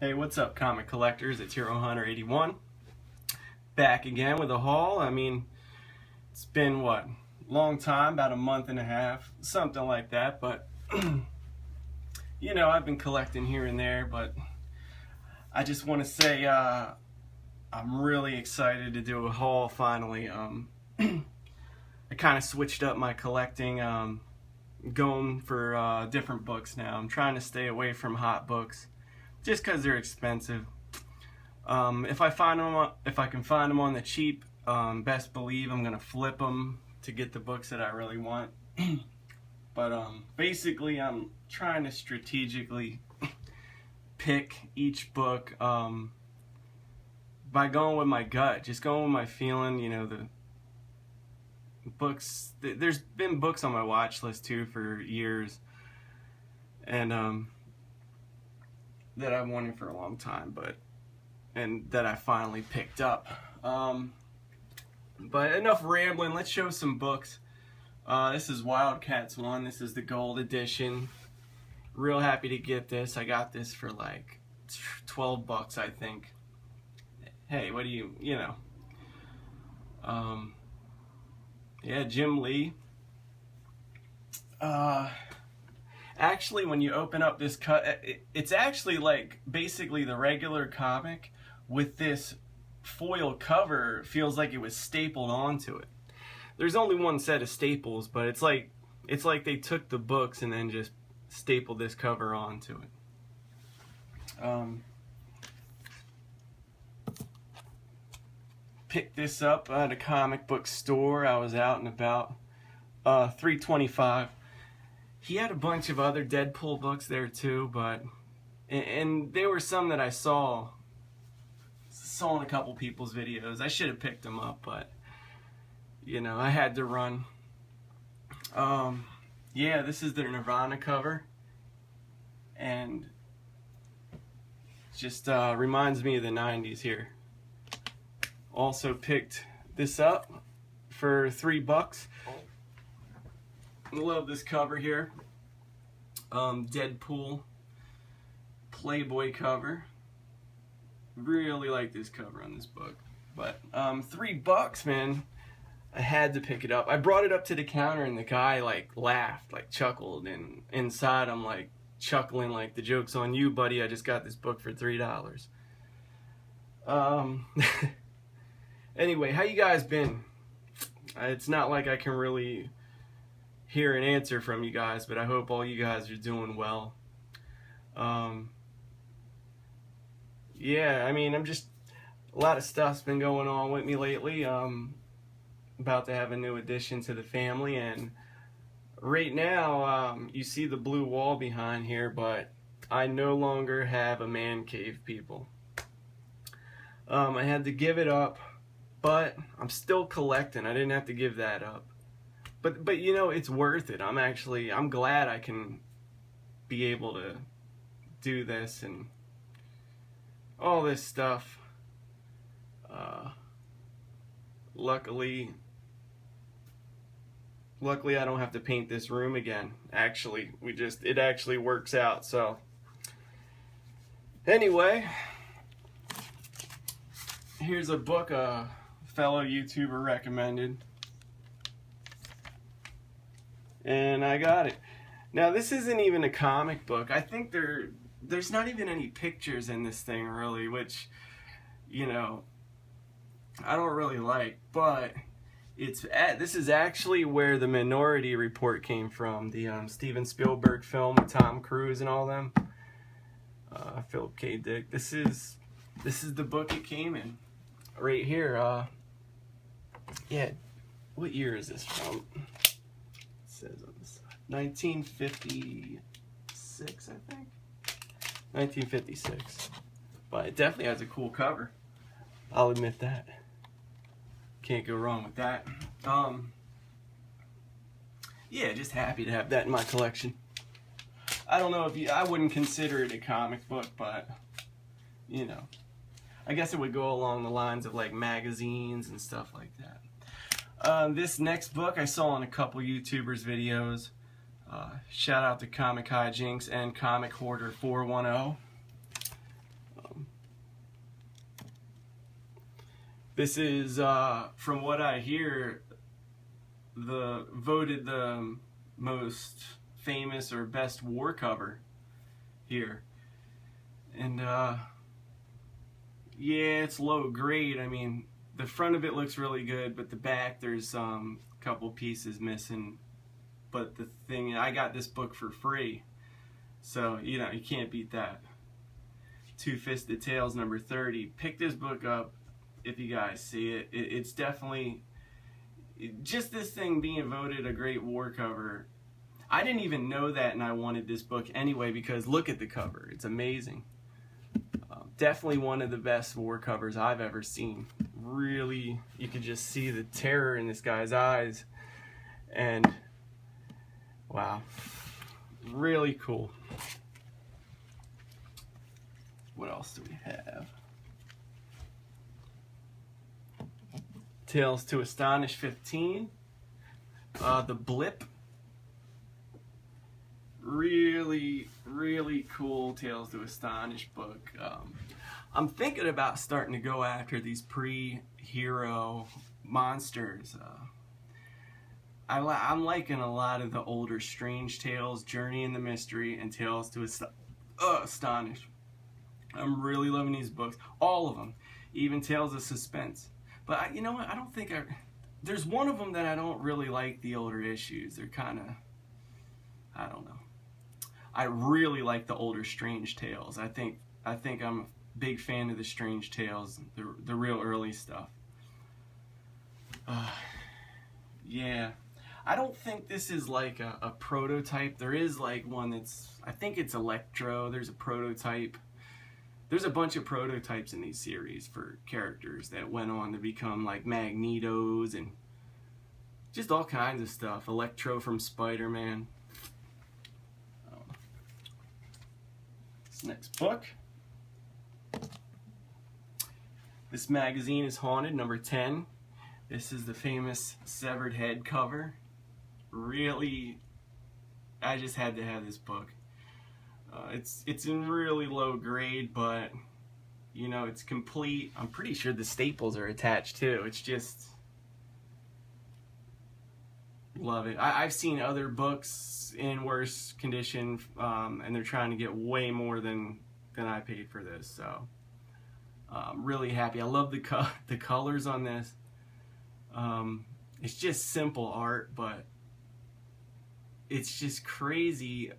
Hey, what's up, comic collectors? It's Hero Hunter 81 back again with a haul. I mean, it's been what, long time, about a month and a half, something like that. But you know, I've been collecting here and there. But I just want to say I'm really excited to do a haul finally. I kind of switched up my collecting, going for different books now. I'm trying to stay away from hot books, just because they're expensive. If I can find them on the cheap, best believe I'm gonna flip them to get the books that I really want. But basically, I'm trying to strategically pick each book by going with my gut, just going with my feeling. You know, the books. There's been books on my watch list too for years, and that I've wanted for a long time, and that I finally picked up. But enough rambling, let's show some books. This is Wildcats 1. This is the gold edition. Real happy to get this. I got this for like 12 bucks, I think. Hey, what do you know? Yeah, Jim Lee. Actually, when you open up this cut, it's actually like basically the regular comic with this foil cover. Feels like it was stapled onto it. There's only one set of staples, but it's like they took the books and then just stapled this cover onto it. Picked this up at a comic book store. I was out and about. $3.25. He had a bunch of other Deadpool books there too, and there were some that I saw in a couple people's videos. I should have picked them up, but you know, I had to run. Yeah, this is the Nirvana cover, and just reminds me of the 90s here. Also picked this up for $3. I love this cover here. Deadpool Playboy cover. Really like this cover on this book. But $3, man. I had to pick it up. I brought it up to the counter and the guy like laughed, like chuckled, and inside I'm like chuckling like, the joke's on you, buddy. I just got this book for $3. Anyway, how you guys been? It's not like I can really hear an answer from you guys, but I hope all you guys are doing well. Yeah, I mean, a lot of stuff's been going on with me lately. About to have a new addition to the family, and right now, you see the blue wall behind here, but I no longer have a man cave, people. I had to give it up, but I'm still collecting. I didn't have to give that up. But you know, it's worth it. I'm glad I can be able to do this and all this stuff. Luckily I don't have to paint this room again. Actually, it actually works out. So anyway, here's a book a fellow YouTuber recommended, and I got it. Now, this isn't even a comic book. I think there's not even any pictures in this thing, really, which, you know, I don't really like. But this is actually where the Minority Report came from, the Steven Spielberg film with Tom Cruise and all them. Philip K. Dick. This is the book it came in, right here. Yeah, what year is this from? It says on the side, 1956, I think. 1956. But it definitely has a cool cover. I'll admit that. Can't go wrong with that. Yeah, just happy to have that in my collection. I don't know I wouldn't consider it a comic book, but you know, I guess it would go along the lines of like magazines and stuff like that. This next book I saw on a couple YouTubers' videos. Shout out to Comic Hijinks and Comic Hoarder 410. This is, from what I hear, voted the most famous or best war cover here. And yeah, it's low grade. I mean, the front of it looks really good, but the back there's a couple pieces missing. But the thing, I got this book for free, so you know you can't beat that. Two-Fisted Tales number 30. Pick this book up if you guys see it. It's definitely just this thing being voted a great war cover. I didn't even know that, and I wanted this book anyway because look at the cover. It's amazing. Definitely one of the best war covers I've ever seen. Really, you could just see the terror in this guy's eyes. And wow, really cool. What else do we have? Tales to Astonish 15. The Blip. Really, really cool Tales to Astonish book. I'm thinking about starting to go after these pre-hero monsters. I'm liking a lot of the older Strange Tales, Journey in the Mystery, and Tales to Astonish. I'm really loving these books. All of them. Even Tales of Suspense. But you know what? I don't think there's one of them that I don't really like the older issues. They're kind of, I don't know. I really like the older Strange Tales. I think I'm a big fan of the Strange Tales, the real early stuff. Yeah. I don't think this is like a prototype. There is like one that's, I think it's Electro. There's a prototype. There's a bunch of prototypes in these series for characters that went on to become like Magnetos and just all kinds of stuff. Electro from Spider-Man. This next book. This magazine is Haunted, number 10. This is the famous severed head cover. Really, I just had to have this book. It's in really low grade, but you know, it's complete. I'm pretty sure the staples are attached too. It's just, love it. I've seen other books in worse condition, and they're trying to get way more than I paid for this. So I'm really happy. I love the colors on this. It's just simple art, but it's just crazy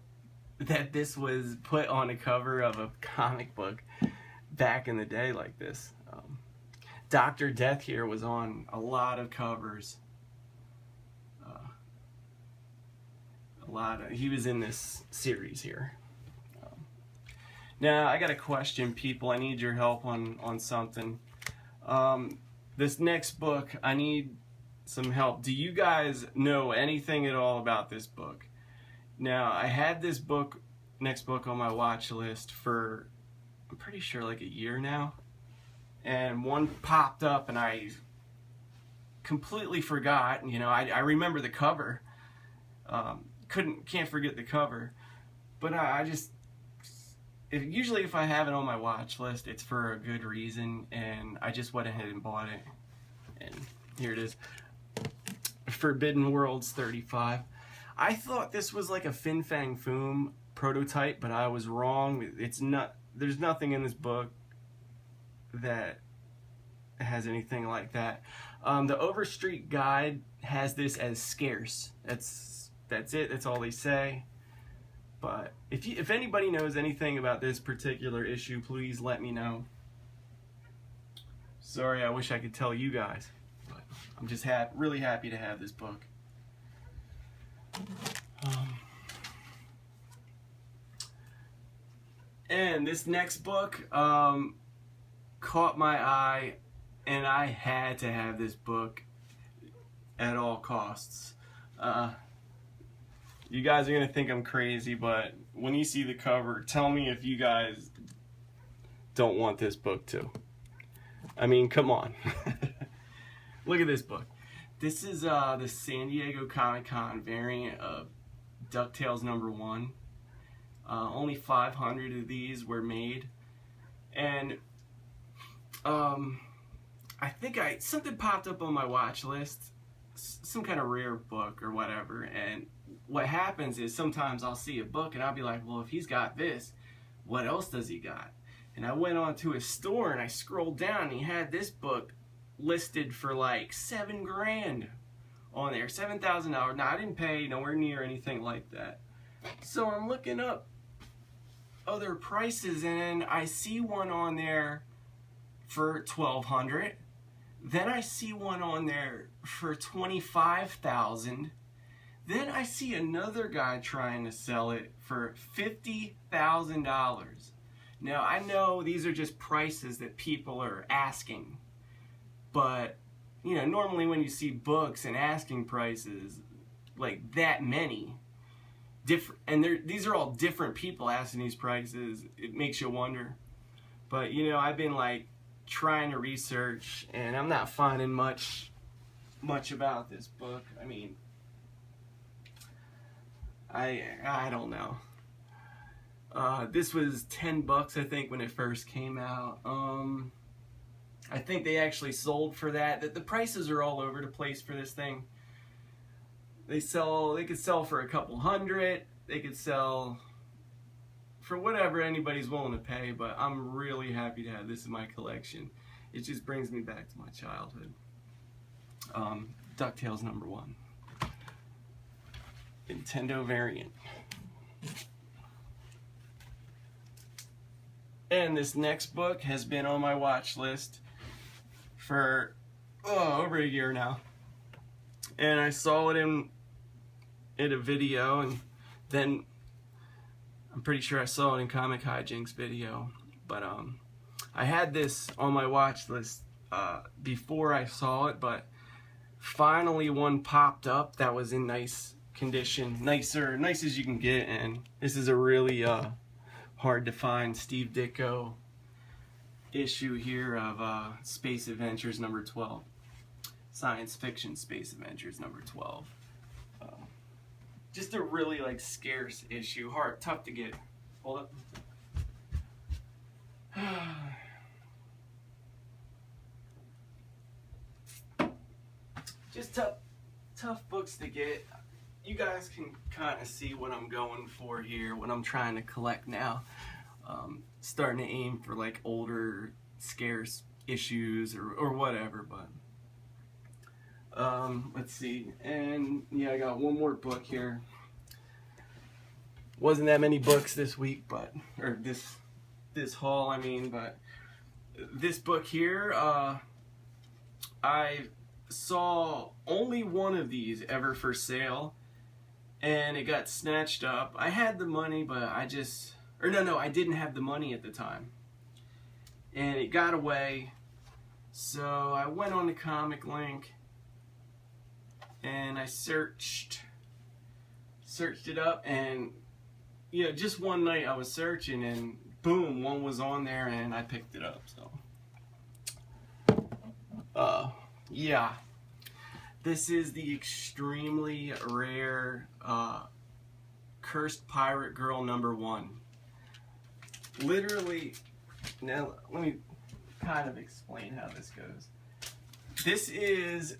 that this was put on a cover of a comic book back in the day like this. Dr. Death here was on a lot of covers. He was in this series here. Now I got a question, people. I need your help on something. This next book, I need some help. Do you guys know anything at all about this book? Now, I had this next book on my watch list for, I'm pretty sure like a year now. And one popped up and I completely forgot. You know, I remember the cover. Can't forget the cover. But usually if I have it on my watch list, it's for a good reason. And I just went ahead and bought it. And here it is. Forbidden Worlds 35. I thought this was like a Fin Fang Foom prototype, but I was wrong. It's not. There's nothing in this book that has anything like that. The Overstreet Guide has this as Scarce. That's it. That's all they say. But if anybody knows anything about this particular issue, please let me know. Sorry, I wish I could tell you guys, but I'm just really happy to have this book. And this next book caught my eye, and I had to have this book at all costs. You guys are gonna think I'm crazy, but when you see the cover, tell me if you guys don't want this book too. I mean, come on. Look at this book. This is the San Diego Comic-Con variant of DuckTales #1. Only 500 of these were made. And I something popped up on my watch list, some kind of rare book or whatever, and what happens is sometimes I'll see a book and I'll be like, well, if he's got this, what else does he got? And I went on to his store and I scrolled down and he had this book listed for like $7 grand on there, $7,000. Now I didn't pay nowhere near anything like that. So I'm looking up other prices and I see one on there for $1,200. Then I see one on there for $25,000. Then I see another guy trying to sell it for $50,000. Now I know these are just prices that people are asking, but you know, normally when you see books and asking prices like that many, these are all different people asking these prices, it makes you wonder. But you know, I've been like trying to research and I'm not finding much about this book. I mean, I don't know. This was $10 I think when it first came out. I think they actually sold for that. The prices are all over the place for this thing. They could sell for a couple hundred. They could sell for whatever anybody's willing to pay, but I'm really happy to have this in my collection. It just brings me back to my childhood. DuckTales #1. Nintendo variant. And this next book has been on my watch list for over a year now. And I saw it in a video, and then I'm pretty sure I saw it in Comic Hijinks video. But I had this on my watch list before I saw it, but finally one popped up that was in nice condition, nice as you can get, and this is a really hard to find Steve Ditko issue here of Space Adventures #12, Science Fiction Space Adventures #12. Just a really like scarce issue, tough to get. Hold up. Just tough books to get. You guys can kind of see what I'm going for here, what I'm trying to collect now. Starting to aim for like older, scarce issues or whatever, but let's see. And yeah, I got one more book here. Wasn't that many books this week, but or this haul, I mean, but this book here, I saw only one of these ever for sale, and it got snatched up. I had the money, but I didn't have the money at the time, and it got away. So I went on the Comic Link and I searched it up, and you know, just one night I was searching and boom, one was on there and I picked it up. So yeah, this is the extremely rare Cursed Pirate Girl #1. Literally, now let me kind of explain how this goes. This is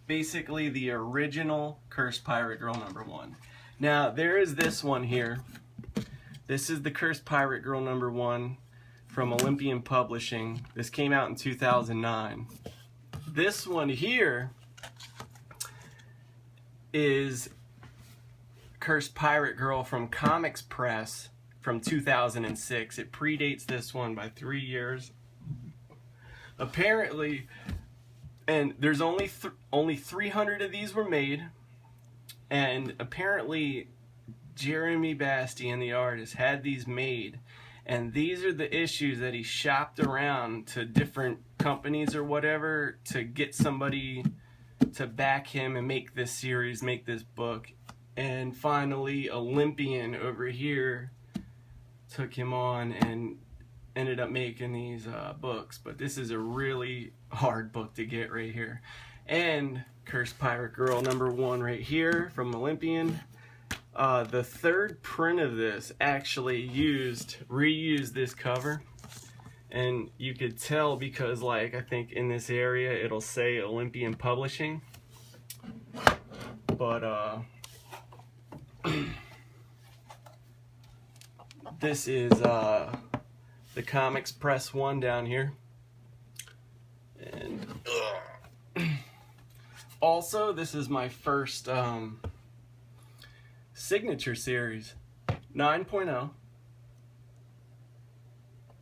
basically the original Cursed Pirate Girl #1. Now there is this one here. This is the Cursed Pirate Girl #1 from Olympian Publishing. This came out in 2009. This one here is Cursed Pirate Girl from Comics Press from 2006. It predates this one by 3 years. Apparently, and there's only 300 of these were made, and apparently Jeremy Bastian, the artist, had these made, and these are the issues that he shopped around to different companies or whatever to get somebody to back him and make this series, make this book. And finally Olympian over here took him on and ended up making these books. But this is a really hard book to get right here. And Cursed Pirate Girl #1 right here from Olympian. The third print of this actually reused this cover. And you could tell because, like, I think in this area it'll say Olympian Publishing. But this is the Comics Press one down here. And also, this is my first signature series, 9.0.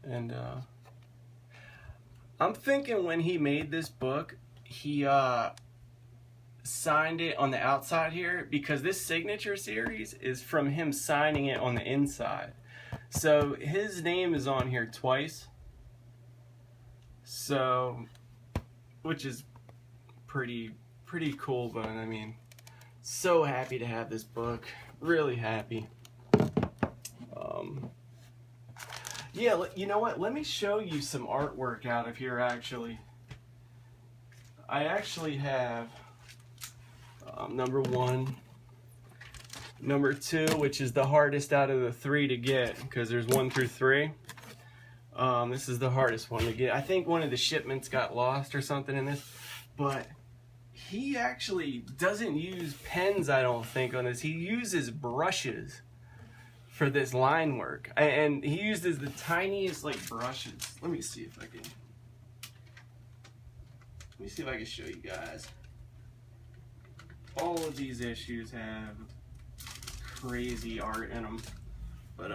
And I'm thinking when he made this book, he signed it on the outside here, because this signature series is from him signing it on the inside. So his name is on here twice. So, which is pretty cool, but I mean, so happy to have this book. Really happy. Yeah, you know what? Let me show you some artwork out of here, actually. I actually have number 1, number 2, which is the hardest out of the 3 to get, because there's 1 through 3. This is the hardest one to get. I think one of the shipments got lost or something in this, but he actually doesn't use pens, I don't think, on this. He uses brushes for this line work, and he uses the tiniest like brushes. Let me see if I can show you guys. All of these issues have crazy art in them, but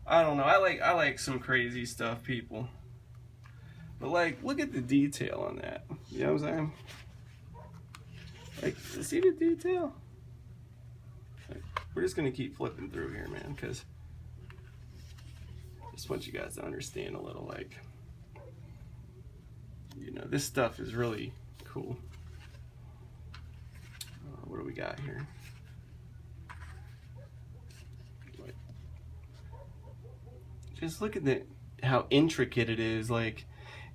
I don't know. I like some crazy stuff, people. But like, look at the detail on that. You know what I'm saying? Like, see the detail? Like, we're just gonna keep flipping through here, man, because I just want you guys to understand a little, like, you know, this stuff is really cool. What do we got here? Wait. Just look at how intricate it is. Like,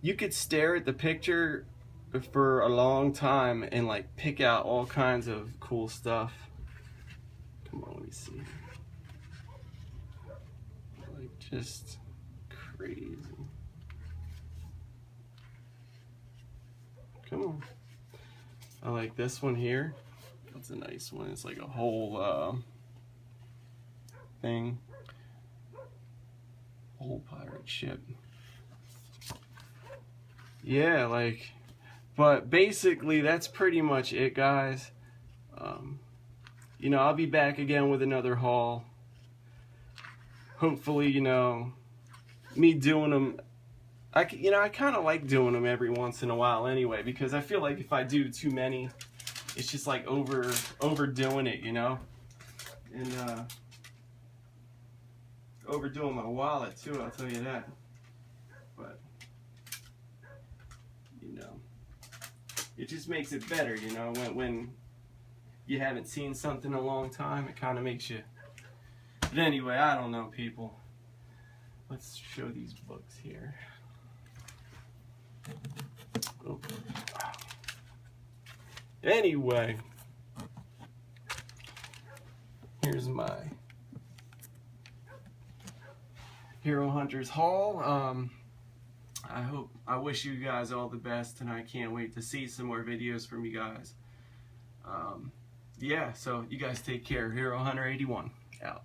you could stare at the picture for a long time and like pick out all kinds of cool stuff. Come on, let me see. Like, just crazy. Come on. I like this one here. That's a nice one. It's like a whole thing. Whole pirate ship. Yeah, like, but basically that's pretty much it, guys. You know, I'll be back again with another haul. Hopefully, you know, me doing them, I kind of like doing them every once in a while anyway, because I feel like if I do too many, it's just like overdoing it, you know, and overdoing my wallet too, I'll tell you that. But you know, it just makes it better, you know, when you haven't seen something in a long time, it kind of makes you. But anyway, I don't know, people. Let's show these books here. Oh. Anyway, here's my Hero Hunters haul. I wish you guys all the best, and I can't wait to see some more videos from you guys. Yeah, so you guys take care. Hero Hunter 81 out.